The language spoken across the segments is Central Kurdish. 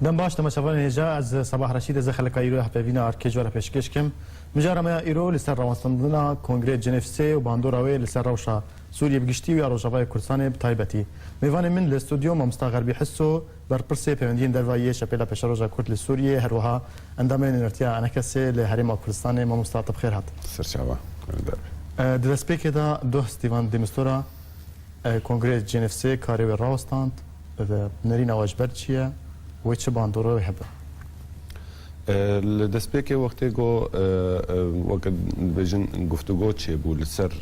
دم باش تماشاوان هجا از صباح رشید از خلق ایرو هفوینا ارکیج ور پیشکش کم مجارم ایرو لسر روانستندنا کنگره جنیف سه و باندوراوی لسر روشا سوریه بگشتی و روجاوای کردستان تایبتی میوان من الاستودیو ممستا غربی حسو بر پرسه پیوندین دروایی شپیلا پیش روجا کرد لسوریه هر وها اندامن انرتیا انکسه لحریم کردستان ممستا طب خیر هات سرچاوا دسپیک دا دو ستیوان دیمستورا کنگره جنیف سه کاری و راوستاند و نرین واجبر چیه و چه باندورو هبه لدسپیک وقتی گو وقت بجن گفتگو چه بود سر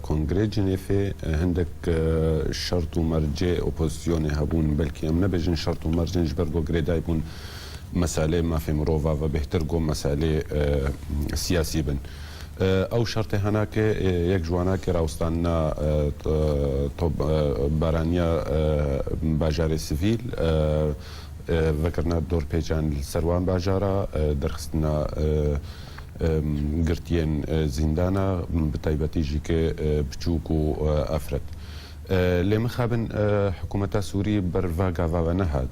کنگره جنیف هندک شرط و مرجع اپوزیسیون هبون بلکه ام نبجن شرط و مرجع جبر گو گریدای بون مسائل ما في مروفا و بهتر گو مسائل سیاسی بن او شرط هناك یک جواناك راوستاننا بارانيا باجار سيفيل ذكرنا دور بيجان السروان باجارة درخستنا قرتين زندانا بطيبتي جيك بچوكو افرد لي مخابن حكومة سوري برفاقا فاوا نهاد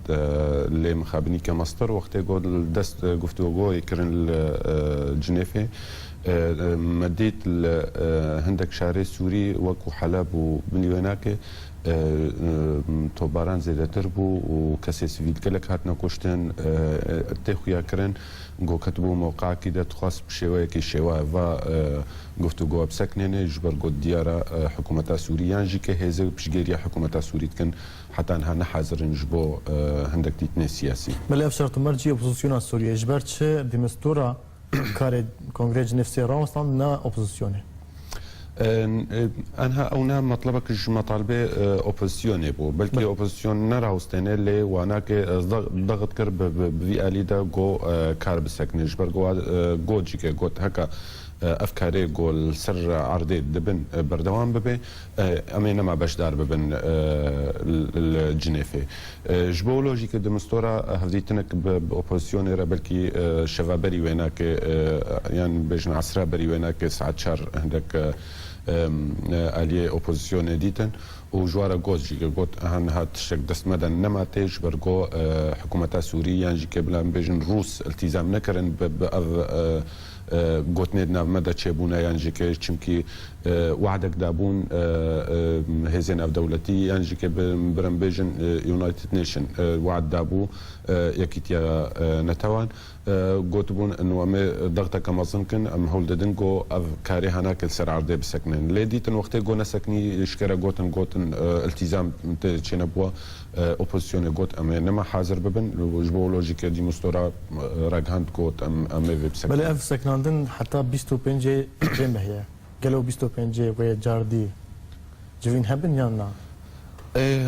لي مخابني كمصدر وقت يقول دست قفتوغو يكرن الجنيفي مديت هندك شارع سوري وكو حلب وبنيوناك توباران زیادتر بو و کسی سیویل کلک هاتنا کشتن تخویا کرن گو کتبو موقع کی دت خاص بشوی کی شوا و گفتگو بسکننه جبر گود دیارا حکومت سوریان جی که هزه بشگیری حکومت سوریت کن حتی انها نحاضرن جبو هندک دیتن سیاسی بله افشارت مرجی اپوزیسیون سوریه جبر چه دیمستورا کار کنگره نفسی راوستان نه اپوزیسیونه انها اونا مطلبك مطالبه اوبوزيسيون بو بلكي اوبوزيسيون نراوستنه لي واناك ضغط كر بفي اليدا جو كار بسكن جبر جو جيك جو هكا افكاري جول سر عرضي دبن بردوام ببي امينا ما باش دار ببن الجنيفي جبو لوجيك دمستورا هفديتنك باوبوزيسيون را بلكي شبابري ويناك يعني بجن عصرا بري ويناك ساعات شهر عندك اليه اوبوزيسيون ديتن وجوارا جوز جي قوت هن هات شك دست مدن نما تيج برغو حكومة سوريا يعني كبلا بيجن روس التزام نكرن قوتنا مدى تشيبونا يعني كي چمكي وعدك دابون هزين اف دولتي يعني كي برم بيجن يونايتد نيشن وعد دابو يكيتيا نتوان قلت بون انه امي ضغطك كما زمكن ام هولدن جو اف كاري هناك السر عرضي بسكنين ليديتن وقت جو نسكني شكرا قوتن التزام تشينا بوا اوبوزيسيون قوت امي نما حاضر ببن جبو لوجيك دي مستورا راغاند قوت امي بسكنين بله اف سكناندن حتى 25 جيم هي قالوا 25 ويا جاردي جوين هبن يا نا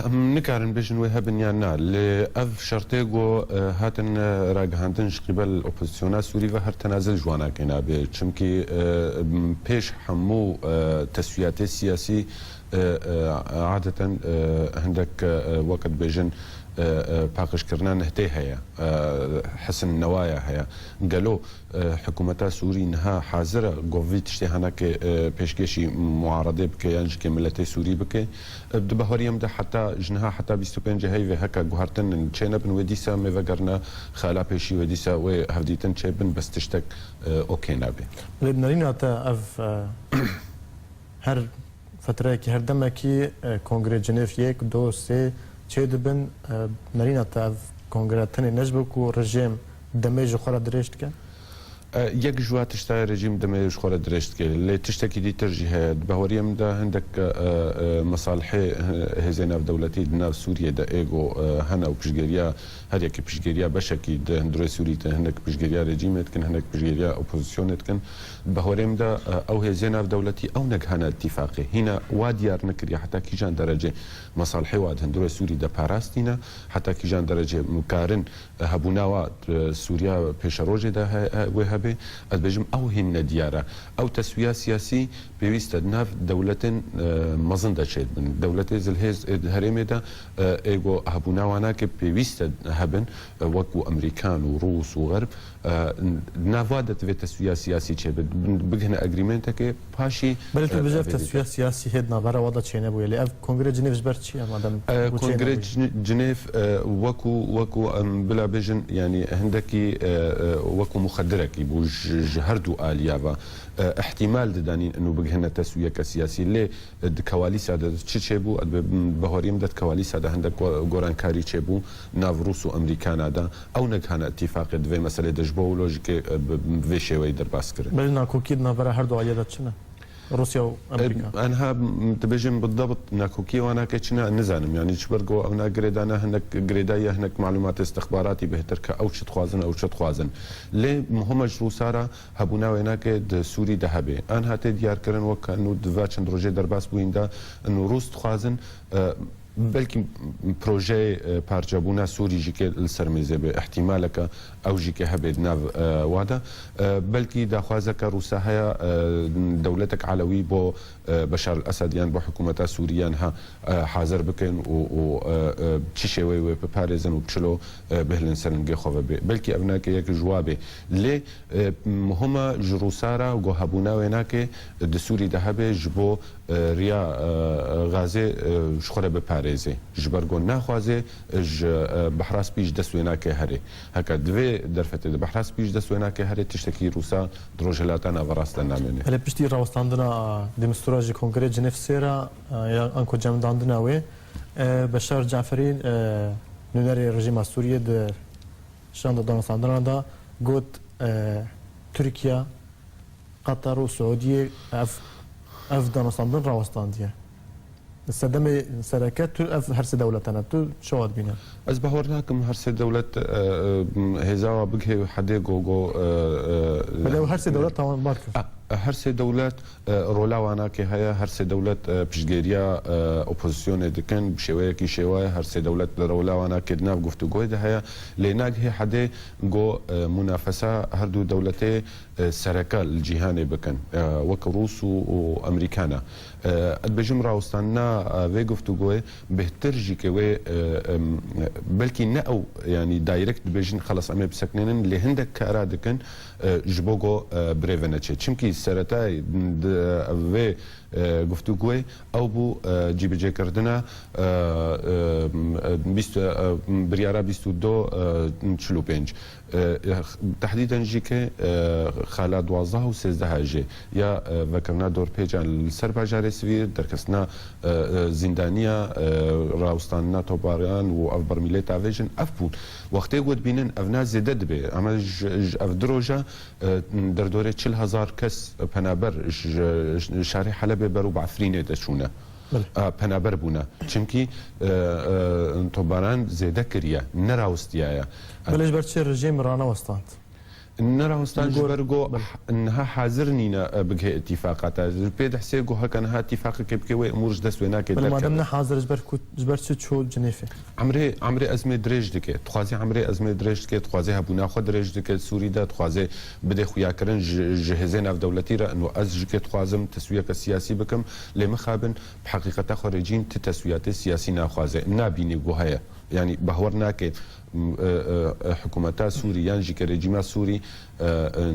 نكارن بيجن وهبن يانا لأف شرطيغو هاتن راقهاندنش قبل الأوبوزيسيون سوري وهر تنازل جوانا كينا بي چمكي بيش حمو تسويات سياسي عادة عندك وقت بيجن باقش كرنا نهتي هيا حسن النوايا هيا قالوا حكومة سوري انها حاضرة قوفيت تشتي هناك بيشكيشي معارضة بك يعني ملتي سوري بك بدبهوريم ده حتى جنها حتى 25 هيفي هكا قهرتن تشينا بن وديسا ميفقرنا خالا بيشي وديسا وهفديتن تشيبن بس تشتك اوكي نابي لبنانينا تا اف هر فترة كي هر دمكي كونغري جنيف 1 2 3 چه دبن نرينا تا كونغري تاني نجبك و رجيم دميج خورا درشت كان یک جوات تشتای رژیم دمیش خورد درشت که لی تشتکی دی ترجیح بهوریم ده هندک مصالح هزینه دولتی دنا سوریه ده ایگو هنا و پشگریا هر یک پشگریا بشکی ده هندروی سوری ده هندک پشگریا رژیمت کن هندک پشگریا اپوزیسیونت کن بهوریم ده او هزینه دولتی او نگ هنا اتفاقی هنا وادیار نکری حتی کی جان درجه مصالح واد هندروی سوری ده پاراستینا حتی کی جان درجه مقارن هبونا واد سوریا پیش روزه ده و هبه ادبجم او هن دياره او تسويه سياسي بيويست ناف دولة مزن دشيد من دولة زلهز هرمي دا ايغو هبونا وانا كي بيويست هبن وكو امريكان وروس وغرب نافادت في تسويه سياسي تشي بغنا اجريمنت كي باشي بل تو بجاف تسويه سياسي هدنا برا وضع تشينا بو يلي اف كونغرس جنيف جبرتشي مادام كونغرس جنيف وكو بلا بيجن يعني هندكي وكو مخدركي بو جهردو اليابا احتمال ددانين انه بغنا تسويه كسياسي ليه كواليس هذا تشي بو بهوريم دت كواليس هذا هندك غوران كاري تشي بو نافروس وامريكان هذا او نكان اتفاق دوي مساله دجبو لوجيك في شوي درباس كرن بلنا كوكيدنا برا هردو عيادات شنا روسيا وامريكا انها تبجم بالضبط ناكوكي وانا كيتشنا نزانم يعني تشبرغو او نا غريدانا هنك غريدايا هنك معلومات استخباراتي بهترك او شت خوازن او شت خوازن لي مهمه جروسارا هبونا ويناك سوري ذهبي ان هات ديار كرن وكانو دفاتشن روجي درباس بويندا انه روس خوازن بلكي بروجي بارجابونا سوري جيكي السرميزي باحتمالك او جيكي هبد ناف وادا بلكي داخوازك روسا هيا دولتك علوي بو بشار الاسد يعني بو حكومه سوريا انها حاضر بكن و تشيشوي وباريزن وبشلو بهلن سرنجي خوف بلكي ابناك يك جوابي لي هما جروسارا وهبونا ويناك دسوري ذهبي جبو ريا غازي شخره بباريزي جبرغو ناخوازي ج بحراس بيش دسويناك هري هكا دوي درفت بحراس بيش دسويناك هري تشتكي روسا دروجلاتنا فراستنا مني هلا بشتي راوستاندنا ديمستراجي كونغرس جنيف سيرا يا انكو جامداندنا وي بشار جعفري نوناري رژیم سوریه د شان د دانستاندنا دا گوت ترکیه قطر و سعودیه اف دانستاندن راوستاندیه السدمه سركات اف هرس دولتنا تو شو بينا از بهورناكم هرس دولة هزاوا بقه حدي جو بدو هرس دولت طبعا مارك هرس دولت رولا وانا كي هيا هرس دولت بشجيريا اوبوزيسيون دكن بشويه كي شويه هرس دولت رولا وانا كدنا گفتگو ده هيا ليناك هي حدي جو منافسه هردو دولتي سركا الجهاني بكن وكروس وامريكانا البجم راوستانا في گفتگو بهتر جيكوي بلكي نأو يعني دايركت بيجن خلص امي بسكنين اللي هندك كارادكن جبوغو بريفنتشي چمكي سرتاي في گفتگوی او بو جیب جی کردنا بریارا 22 تحديدا جيك خالا 12 و 13 جي يا ذكرنا دور بيجان السرباجاري سفير دركسنا زندانيا راوستاننا توباريان و افبر ميليتا فيجن افبون وقتی قد بینن افنا زدد به اما اف دروجا در دوره 40,000 کس پنابر شارع حلب برو بعفرینه دشونه پنابر بونا چمکی توباران زیده کریه نراوستیایا بلش برچه رژیم رانا وستاند نراوستان جبرگو انها حاضر نينا بقى اتفاقات البيد حسيقو هكا انها اتفاق كيبكي امور جدس ويناك ما دامنا حاضر جبرت شو جنيفه عمري ازمه دريج دكي تخوازي عمري ازمه دريج دكي تخوازي هبونا خو دريج دكي سوري دا تخوازي بدي خويا كرن جهزين اف دولتي را انه از جكي تخوازم تسويه سياسي بكم لمخابن بحقيقه خارجين تسويات سياسي ناخوازي نابيني جوهيا يعني بهورناك حكومتا سوريا جي كريجيما سوري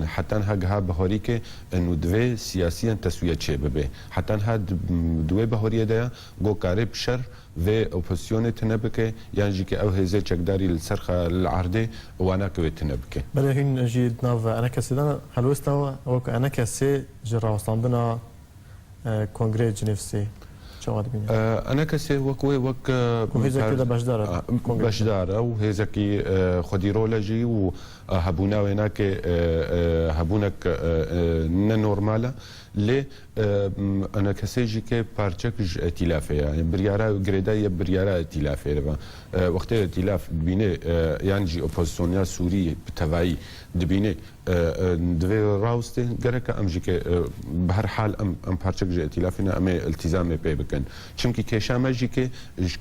حتى هاجها بهوريك انه دوي سياسيا تسويه شبابه حتى هاد دوي بهوريه ده جو قارب شر في اوبوزيسيون تنبكه يعني جي او هزه چكداري السرخه العرضه وانا كوي تنبكه بلكن جي ناف انا كسدنا حلوستا او انا كسي جرا وصلنا كونغرس جنيفسي انا كسي وك وهيزا كده بشدار او هيزا كي خديرولوجي وهبونا ويناك هبونك نورمالا لي انا كسيجي كي بارتشك ائتلافيه يعني بريارا غريدايا بريارا ائتلافيه وقت ائتلاف بيني يعني جي اوبوزيسيون سوري بتواي دبيني دوي راوستي غرك ام جي كي بهر حال ام بارتشك ائتلافنا ام التزام بي بكن بکن چونکی کشام جی که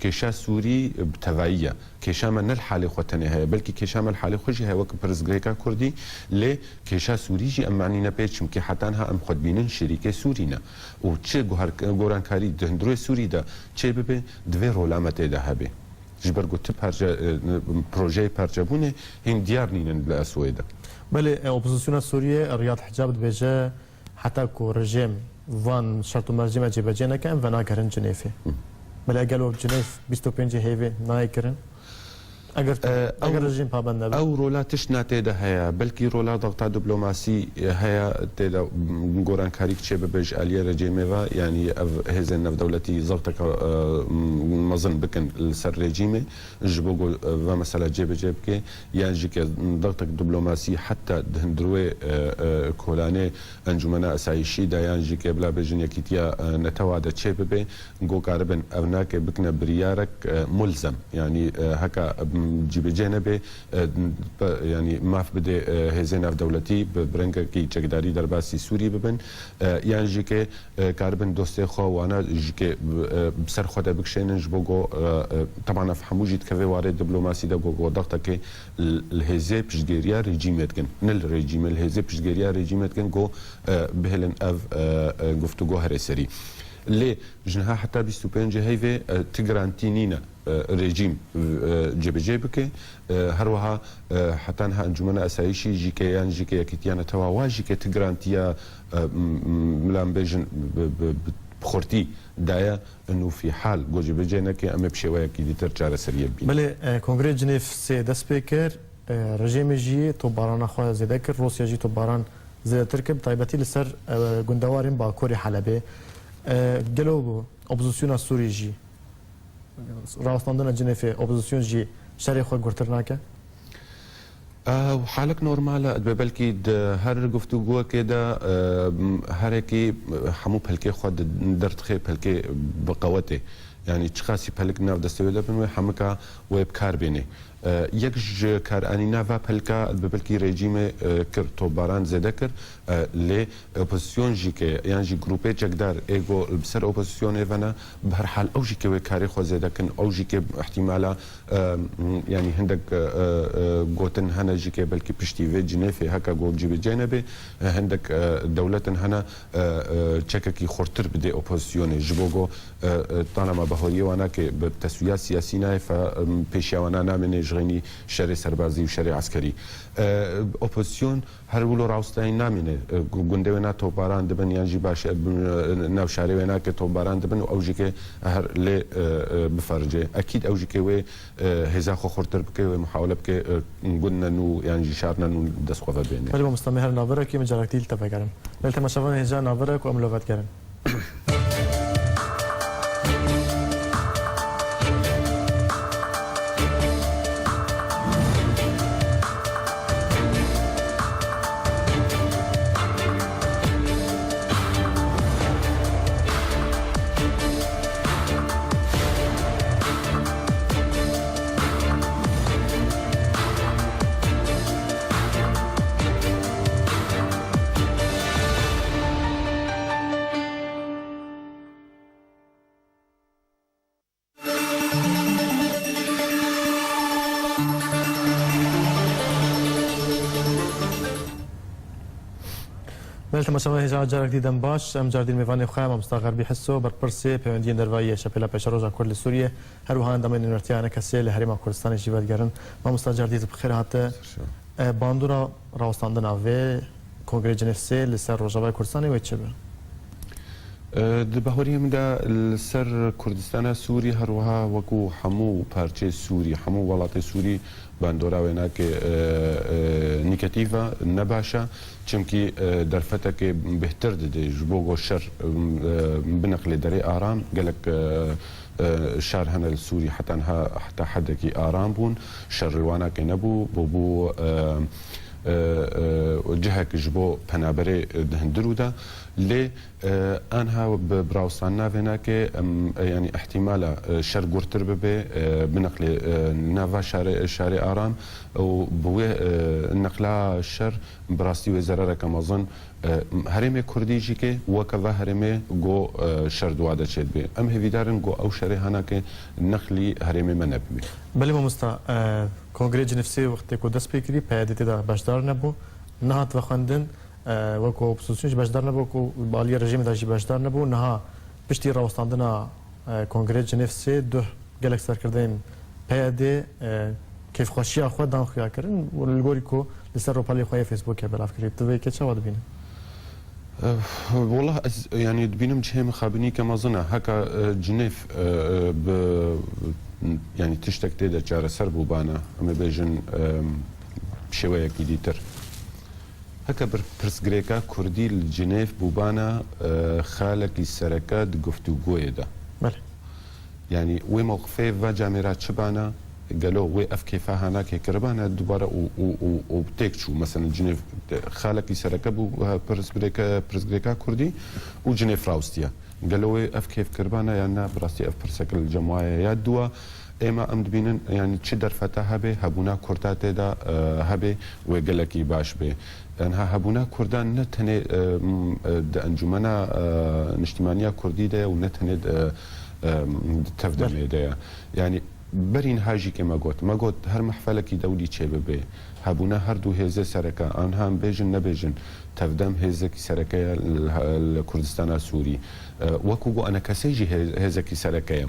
کشا سوری بتواییه کشام نه الحاله خوتنه هي بلکه کشام الحاله خوشی هي وک پرزگریکا کردی ل کشا سوری جی امعنی نه چونکی حتی ها ام خود بینن شریک سوری نه و چه گوران کاری دندروی سوری ده چه به دوی رولامت ده هبه جبر گوت پروژه پرجبونه هن دیار نینن لاسویده بله اپوزیسیون سوریه ریاض حجاب بجه حتی کو رژیم وان شرط مرجمه جبجه نکن و ناگرن جنیفه بله اگلو جنیف 25 هیوی نایکرن اگر رژیم پابند نبود او رولا تشنا تيدا هيا بلكي رولا ضغط دبلوماسي هيا تيدا غوران كاريك تشي ببج اليا رجيميفا يعني هزن نف دولتي ضغطك مظن بكن السر رجيمي جبوغو مثلا جيب جيبكي يعني جيك ضغطك دبلوماسي حتى دهندروي كولاني انجمنا اسايشي دا يعني جيك بلا بجنيا كيتيا نتوادا تشي ببي غو قاربن ابناك بكنا بريارك ملزم يعني هكا جيب جانبه يعني ما في بدي هزين في دولتي برنجا كي تقدري درباسي سوري ببن يعني جيك كاربن دوستي خو وانا جيك بسر خدا بكشين جبوغو طبعا افهمو جيت كفي وارد دبلوماسي دا غو ضغطك الهزي بجيريا ريجيمتكن نل ريجيم الهزي بجيريا ريجيمتكن غو بهلن اف گفتگو هرسري لي جنها حتى 25 هيفي تجرانتينينا رژیم جبجه بکه هر وها حتی ها انجمن اسایشی جیکه یان جیکه یکیتیان توا جیکه تگرانتیا ملام بجن بخورتی دایا انه في حال گوجه بجنه که ام بشويه کی دیتر چاره سریه بین بله کنگره جنیف سه دست بکر رژیم جی تو باران خو زده کر روسیا جی تو باران زده ترکب طيبتي لسر گندوارین با کوری حلبه گلو اپوزیسیون سوری جی راوستاندن جنیف اپوزیسیون جی شری خو گورتر ناکه وحالك نورمال بلكي هر گفتگو كده هر كي حمو بلكي خود درت خي بلكي بقوته يعني تشخاصي بلك ناف دستويله بنو حمكا ويب كار بيني يكج كار اني نافا بلكا بلكي ريجيم كر تو باران زدكر لي اوبوزيسيون جيكي يعني جي جروبي جقدار ايغو بسر اوبوزيسيون ايفانا بهر حال او جيكي وكاري خو زدكن او جيكي احتمالا يعني هندك غوتن هنا جيكي بلكي بشتي في جنيفي هكا جو جيب جانبي هندك دولة هنا تشككي خورتر بدي اوبوزيسيون جبوغو طالما بهوريه وانا كي بتسويات سياسيه فبيشاوانا نامن جغني شري سربازي وشري عسكري اوبوزيسيون هر ولو راوستاين نامنه گوندونا تو باران دبن يانجي باش ناو شاري ونا كي تو باران دبن او جيكي هر لي بفرجه اكيد او جيكي و هزا خو خورتر بكي محاوله بكي قلنا انه يعني شارنا انه دسخوفا بيني فلو مستمر ناظرك كي مجركتي التفكرن ليلة ما شافنا هجا ناظرك واملوفات كرن ليلة ما شافنا هجا جارك دي دنباش ام جاردين ميفاني خام مستغرب بيحسوا بربرسي بيوندين درويه شبيلا بشروجا كل سوريا هر وهان دمن نورتيانا كسي لهريما كردستان جيبات گرن ما مستجر دي بخير هات باندورا راوستاندن اوي کنگره جنیف سه لسر روجاوای کردستان و چه دبهوري من دا السر كردستان سوري هروها وكو حمو بارچه سوري حمو ولات سوري باندورا ويناك نيكاتيفا نباشا چمكي درفتك بهتر دي جبوغو شر بنقل دري آرام قالك شهر هنا السوري حتى حدكي آرام بون شر واناك نبو بوبو جهك جبو پنابره دهندرو دا لی انها براوسان نافنا كي يعني احتمال شر قرتر ببي بنقل نافا شارع ارام وبوي النقله الشر براستي وزاره كمظن هرمي كردي جيكي وكذا هرمي جو شر دواده شد بي ام هفيدارن جو او شري هناك نقلي هرمي منبي بله ما مستا کنگره جنفسی وقتی که دست بکری پیادتی دا باشدار نبود نهات و خواندن وکو اپوزیسیونش باشدار نبود کو بالی رژیم داشتی باشدار نبود نه پشتی راوستاندنا کنگره جنفسی دو گلک سر کردیم پیاده کیف خوشی خود دان خویا کردن و الگوری کو لسر روپالی خواه فیسبوک بلاف کرد تو که چه واد بینه والله يعني دبينم جهه مخابني كما ظن هكا جنيف يعني تشتك تيدا جار سر بوبانا اما بيجن شويه كيديتر هكا برسغريكا كردي الجنيف بوبانا خالك السركات گفتگوی ده بله يعني وي موقفه و جامرات شبانا قالوا وي اف كيف هناك كربانا دوباره وبتكشو مثلا جنيف خالك يسرك ابو برسغريكا كردي وجنيف راوستيا قالوا وي اف كيف كربانا يعني براستي اف برسكل الجماعه يدوا اما ام دبينن يعني تشدر فتاها به هبونا كردات دا هبه وقالكي باش به انها هبونا كردان نتني انجمنا اجتماعيه كردي ده ونتني تفدم ده يعني برين هاجي كما قلت هر محفلكي دولي تشي ببي هبونا هر دو هيزه سركا انها بيجن نبيجن تفدم هيزكي سركا الكردستان السوري وكو انا كسيجي هيزكي سركا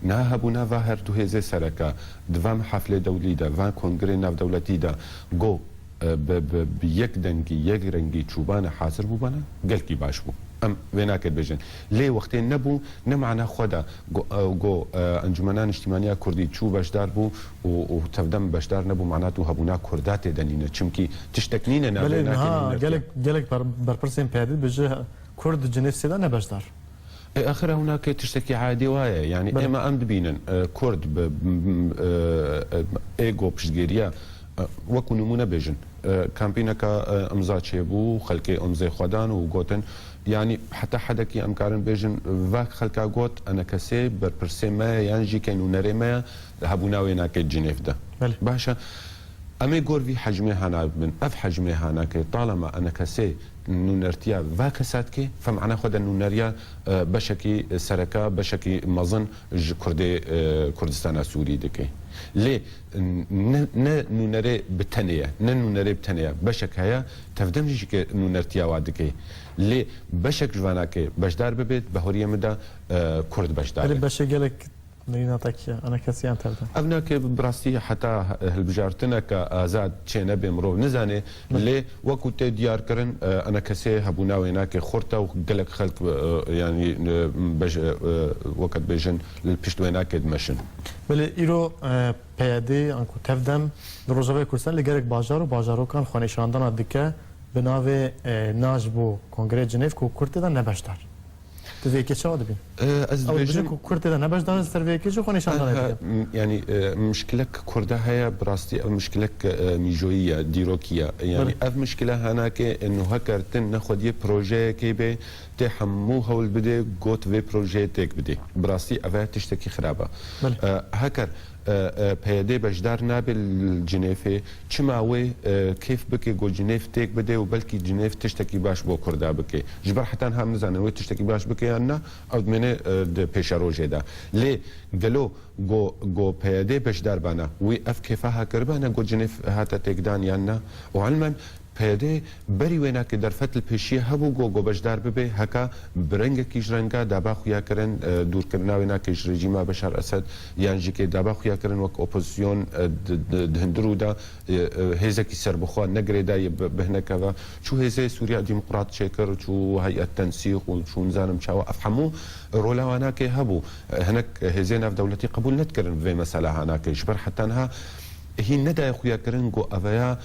نا هبونا هر دو هيزه سركا دوام حفله دولي دا وان كونغري ناف دولتي دا جو بيك دنگي يك رنگي چوبان حاضر بوبانا قلكي باش بو ام ويناك بيجن ليه وقتين نبو نمعنا خدا جو انجمنان اجتماعيه كردي تشو باشدار بو وتفدم باشدار نبو معناته هبونا كردات دنينه چمكي تشتكنينا نبينا قالك بربرسين بيادل بجه كرد جنيف سيدان باشدار اخر هناك تشتكي عادي وايا يعني اما ام دبينن كرد ايجو بشجيريا وكو نمونه بيجن كامبينكا امزا تشيبو خلقي امزي خدان وقوتن يعني حتى حدكي امكارن بيجن فاك خلقا قوت انا كسي بربرسي ما ينجي كانو نري ما هبونا ويناك الجنيف ده باشا امي قول في حجمي هانا من اف حجمي هاناك طالما انا كسي نونرتيا فاكساتكي فمعنا خد النونريا بشكي سركا بشكي مظن كردستان السوري دكي ليه نونري بتنية نونري بتنية بشك هيا تفدم جيك نونرتيا وادكي ليه بشك جواناكي بشدار ببيت بهورية مدى كرد بشدار بشك قالك نيناتك انا كسيان تبدا ابناك براستي حتى هالبجارتنا كازاد تشينا بمرو نزاني لي وقت ديار كرن انا كسي هبونا ويناك خورتا وقلك خلق يعني وقت بيجن للبشت ويناك دمشن بله ایرو پیاده انکو تفدم در روزهای کردستان لگرک باجارو کان خانشاندان دکه به ناو ناجبو کنگره جنیف کو کرد دا نبشدار تو ویکی چه آدبین؟ او بجه کو کرد دا نبشدار سر ویکی چه خانشاندان دکه؟ يعني مشكلة كردها هي براستي او مشكلة ميجوية ديروكية يعني اف مشكلة هناك انه هكرتن ناخد يه بروجي كيبه تحمو هول بدي قوت في بروجي تيك بدي براستي افا تشتكي خرابة هكر پیاده بجدار نابل جنیفه چما وی کیف بکی گو جنیف تیک بده و بلکی جنیف تشتکی باش بو کرده بکی جبر حتی هم نزانه وی تشتکی باش بکی یا نه او دمینه پیش روژه ده لی گلو گو پیاده بجدار بانا وی اف کیفها کربانا گو جنیف هاتا تیک دان یا نه و علما پیاده بری وینا که در فتل پیشی هبو گو بجدار ببه هکا برنگ کیش رنگا دابا خویا کرن دور کرنا وینا کیش رژیم بشار اسد یعنی که دابا خویا کرن وک اپوزیسیون دهندرو دا هزکی سربخوا نگری دا بهنکوا چو هزه سوریا ديمقراط شکر چو هيئه تنسيق و چو نزانم چاو افهمو رولا وانا که هبو هناك هزه ناف دولتي قبول نتكرن في مساله هناك جبر حتى انها هي ندى خويا كرنجو افيا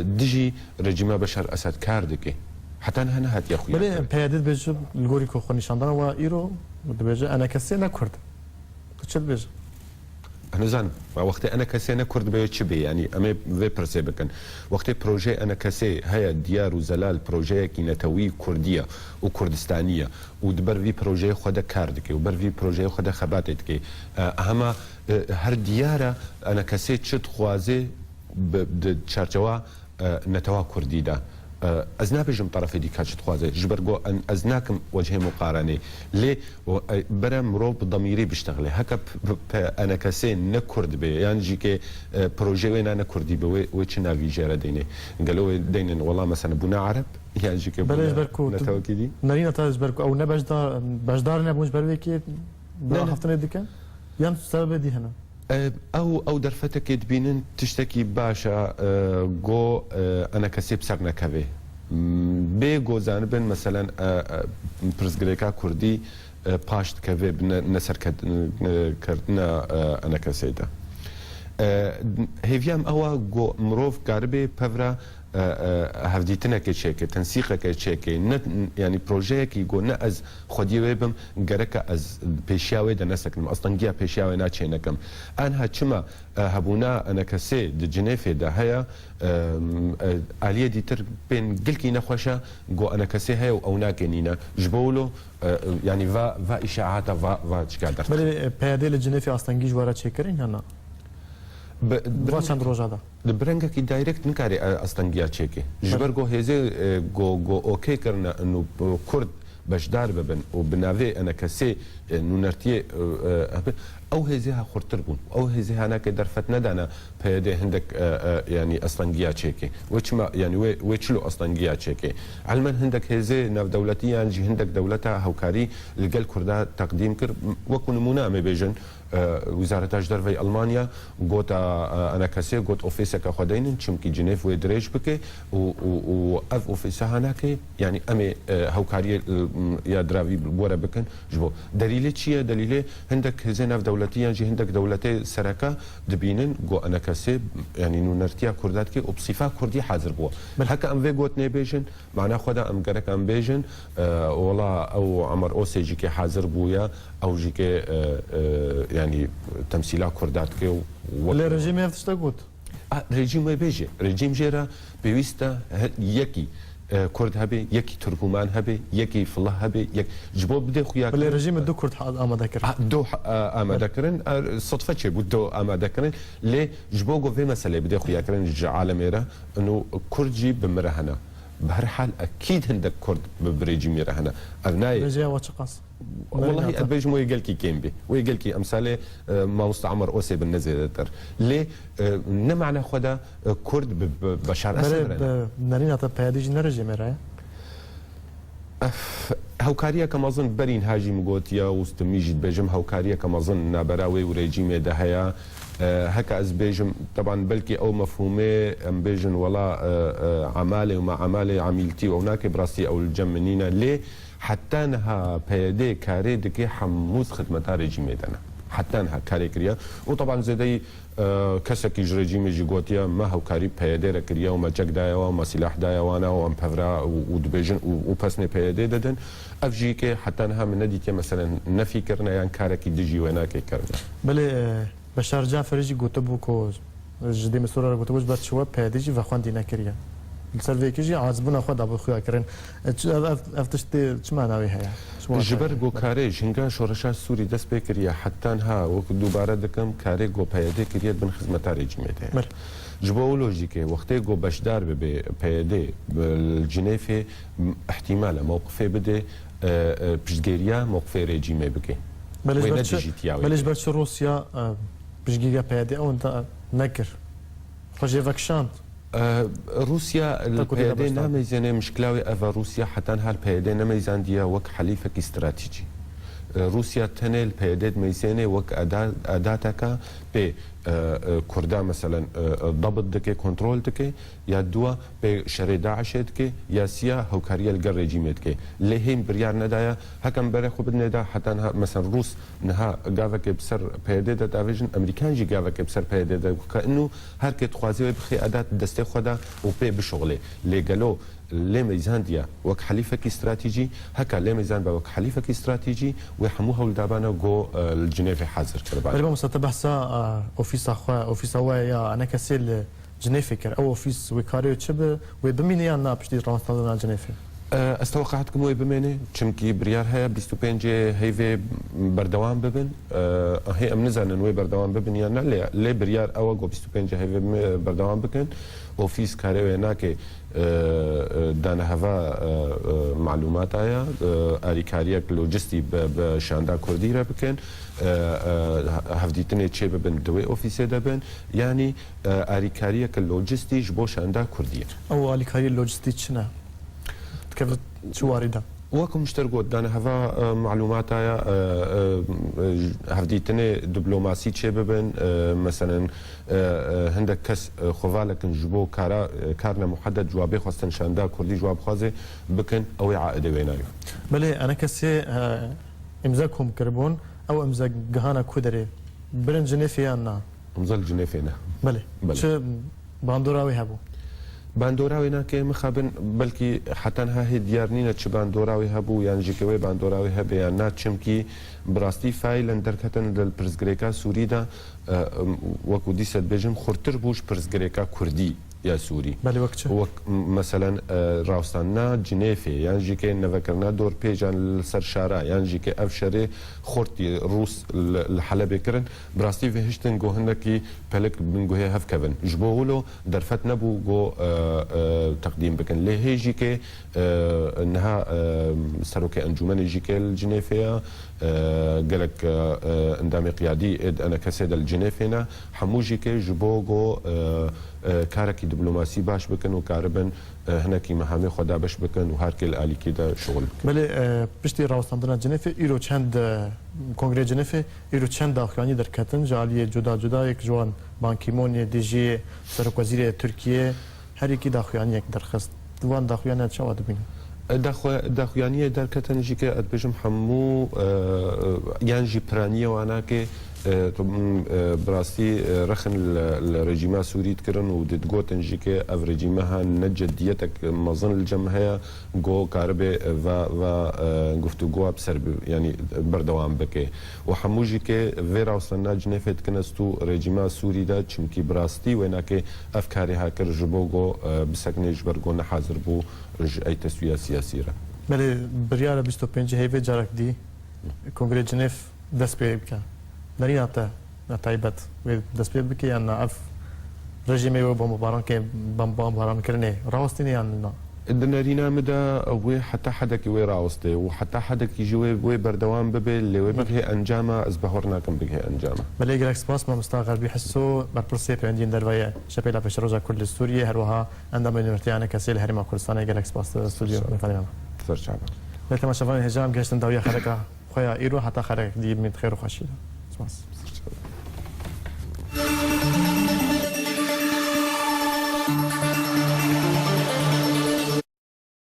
دجي رجيم بشار اسد كاردكي حتى انا هات يا خويا بلي بيادت بيجو الغوري كو خنيشاندان و ايرو بيجو انا كسي انا كرد كتشل بيجو هنزان وقتی انا کسی نکرد به چی بی یعنی اما وی پرسه بکن وقتی پروژه انا کسی هیا دیار و زلال پروژه کی نتوی کردیه و کردستانیه و دبر وی پروژه خود کرد که و بر وی پروژه خود خباتت که اما هر دیاره انا کسی چت خوازه به چرچوا نتوا کردی ده از نبجم طرف دي كاتش تخوازي جبرجو ان ازناكم وجه مقارنه ليه برم رو بضميري بيشتغل هكا انا كاسين نكرد بي يعني جيكي بروجي وين انا كردي بي ويتشنا في جيرا ديني قالوا دينن والله مثلا بنا عرب يعني جيكي بلاش بركو نتوكيدي نرينا تاز بركو او نبجدار بجدار نبوش بريكي لا حفتنا ديكا يان سبب دي هنا او درفتك تبينن تشتكي باشا جو انا كسب سرنا كافي بيجو زانبن مثلا برزغريكا كردي باشت كافي نسر كردنا انا كسيدا هيفيام او جو مروف غاربي بفرا هفديتنا كشيكه تنسيقه كشيكه نت يعني بروجي كي جو ناز خدي ويبم غرك از بيشاوي دنسكم اصلا جيا بيشاوي ناتشينكم انها تشما هبونا انا كسي د جنيف ده هيا اليه ديتر بين قلكي نخوشه جو انا كسي هيا او ناكنينا جبولو يعني فا اشاعات فا تشقادر بل بيادل جنيف اصلا جي جوارا تشيكرين هنا چند روزه ده برنگه کی دایرکت نکاری استنگیا چکی جبرگو هزه گو اوکی کرنا انه کرد بشدار ببن وبنافي انا كسي نونرتي او هزها خرتربون او هزها انا كدرفت ندانا بيدي عندك يعني اصلا تشيكي وشما يعني ويتشلو اصلا تشيكي علما عندك هزي ناف دولتي يعني عندك دولتها هوكاري لقال كردا تقديم كر وكون منامي بيجن وزاره اجدر في المانيا قوت انا كسي قوت اوفيسك خدين چمكي جنيف ودريج بكي و اف اوفيسها هناك يعني امي هوكاري يا درافي بورا بكن جبو دليل چيه دليل عندك هزينا في دولتي يعني عندك دولتي سركه دبينن جو انا كسي يعني نونرتيا كردات كي وبصفه كردي حاضر بو هكا ام في قوت نيبيجن معنا خدا ام غرك ام بيجن والله او عمر اوسي جيكي حاضر بويا او جيكي يعني تمثيلات كردات كي ولا رجيم يفتشتقوت رجيم بيجي رجيم جيرا بيويستا يكي كرد هبي يكي تركمان هبي يكي فله هبي يك جبو بدي خويا بل رجيم دو كرد آماده كرن دو آماده كرن صدفة شيء بدو آماده كرن ليه جبو جو في مسألة بدي خويا كرن عالم إيرا إنه كردجي بمرهنا بهر حال أكيد عندك كرد بريجيم يرهنا أبنائي رجيا واتشقاص والله أبيج مو يقول كي كيمبي ويقول كي أمثالة ما مستعمر أوسي بالنزل تر ليه نمعنا خدا كرد بشار أسد نرينا تبهديج نرجع مرة هوكاريا كما ظن برين هاجي مقوتيا وستميجد بيجم هوكاريا كما ظن نابراوي وريجيم دهيا هكا از بيجم طبعا بلكي او مفهومي ام بيجن ولا عمالي وما عمالي عميلتي وهناك براسي او الجمنينا ليه حتى انها بيدي كاري دكي حموز خدمتها ريجيم دنا حتى انها كاري كريا وطبعا زي كسك ريجيم جيغوتيا ما هو كاري بيدي ركريا وما جك دايا وما سلاح دايا وانا وام بفرا ودبيجن وبسني بيدي ددن افجيكي حتى انها من نديتي مثلا نفي كرنا يعني كاركي دجي ويناكي كرنا بله بشار جعفري قلت بوكو جدي مسؤول قلت بوش بس شو بهديجي وخواندي نكريا السلفيكيجي عازبنا خد ابو خويا كرن افتشتي شما ناوي هيا جبر جو كاري جنگا شورشا سوري دس بكريا حتى انها وك دوباره دكم كاري جو بيدي كريا بن خدمتها رجمته جبو لوجيكي وقتي جو بشدار بيدي بالجنيفي احتمال موقفه بده بجيريا موقفه رجيمه بكي بلش برش روسيا بجيجا بيدي او انت نكر خوجي فاكشانت روسيا البيدي نميزانه مشكلاوي افا روسيا حتى هال بيدي نميزان ديا وك حليفك استراتيجي روسيا تنل بيدي ميزانه وك اداتك ب كردا مثلا ضبط دكي كنترول دكي يا دوا بشري داعش دكي يا سيا هوكاريا الجر ريجيم دكي لهين بريار ندايا هكم بري خو بدنا دا حتى مثلا روس نها جافك بسر بيدد دافيجن امريكان جي جافك بسر بيدد كانه هركت خوازي بخي اداه دستي خدا وبي بشغله لي قالوا لي ميزان ديا وك حليفك استراتيجي هكا لي ميزان بوك حليفك استراتيجي ويحموها ولدابانا جو الجنيفي حاضر كربان بل مستتبع سا اوفيس اخوا اوفيس يا انا كسل جنيفي كر او اوفيس وكاريو تشب وبمين انا بشتي رانستان جنيفي استوقعتكم وي بمانه چمكي بريار هيا 25 هيفي بردوام ببن هي امنزان وي بردوام ببن يعني لي بريار او جو 25 هيفي بردوام بكن اوفيس كاريو هناك دانا هوا معلومات آیا آریکاریک لوجستی بشاندا کردی را بکن هفدیتنی چه ببن دوی اوفیسه دبن یعنی آریکاریک لوجستی جبو شاندا کردی او آریکاری لوجستی چنه كيف شو وارده وكم مشتركوا دانا هذا معلومات هفديتني دبلوماسي تشببن مثلا هندك كس خوالك نجبو كارنا محدد جوابي خاصة شاندا كردي جواب خازي بكن او عائده وينايو بلي انا كسي امزاكهم كربون او امزاك جهانا كودري برن جنيفي انا مزل جنيفينا بلي شو باندوراوي هبو باندوراوي ناكي مخابن بلكي حتى هي ديارنينا تش باندوراوي هبو يعني جيكوي باندوراوي هبي يعني ناتشمكي براستي فايل دركتن للبرزغريكا سوريدا وكو ديست بيجم خورتر بوش برزغريكا كردي يا سوري بلي وقت مثلا راوستانا جنيفي يعني جيكي نفكرنا دور بيجان السر شارع يعني جيكي افشري خورتي روس الحلبة كرن براستي في هشتن جو هنكي بلك من جو هف كفن جبوهولو درفت نبو جو تقديم بكن ليه هي جيكي انها سروكي انجومن جيكي الجنيفيا قالك اندامي قيادي انا كسيد الجنيفينا حمو جيكي جبو جو كاركي دبلوماسي باش بكن وكاربن هناكي مهامي خدا باش بكن وهاركي الالي كده شغل بله بشتي راوستاندنا جنيفي ايرو چند کنگره جنيفي ايرو چند داخلاني دركتن جاليه جدا جدا يك جوان بانكيمون دي جي سرك وزير تركيا هريكي داخلاني يك درخست دوان داخلاني شو دبين داخلاني دركتن جيكي ادبجم حمو يانجي برانيه واناكي براستي رخن الرجيمة سوري تكرن ودت جوتن جيكي اف رجيمها نجديتك مظن الجمهية جو كاربي و گفتو جو بسر يعني بردوام بكي وحمو جيكي فيرا وصلنا جنيفت كنستو رجيمة سوري دا چمكي براستي ويناكي افكاري هاكر جبو جو بسكني جبر جو نحاضر بو اي تسوية سياسية بله بريارة 25 هيفي جارك دي كونغري جنيف دست بيه بكا نرينا تايبت دست بيه بكي أن أف رجيمي وبمباران كي بمباران كرني راوستيني أننا الدنارينا مدى وي حتى حدك وي راوستي وحتى حدك يجي وي بردوام ببي اللي وي بكي انجامه ازبهورنا كم بكي انجامه بلي جلاكس باس ما مستغرب بيحسوا بربرسي عندي ندروايا شبيلا في شروجا كل سوريا هروها عندما ينرتيانا كسيل هرما كردستان جلاكس باس استوديو مثلا تفر شعبا لكن ما شافوني هجام جاشتن داويا خركه خويا ايرو حتى خرك دي من خير وخشيده سماس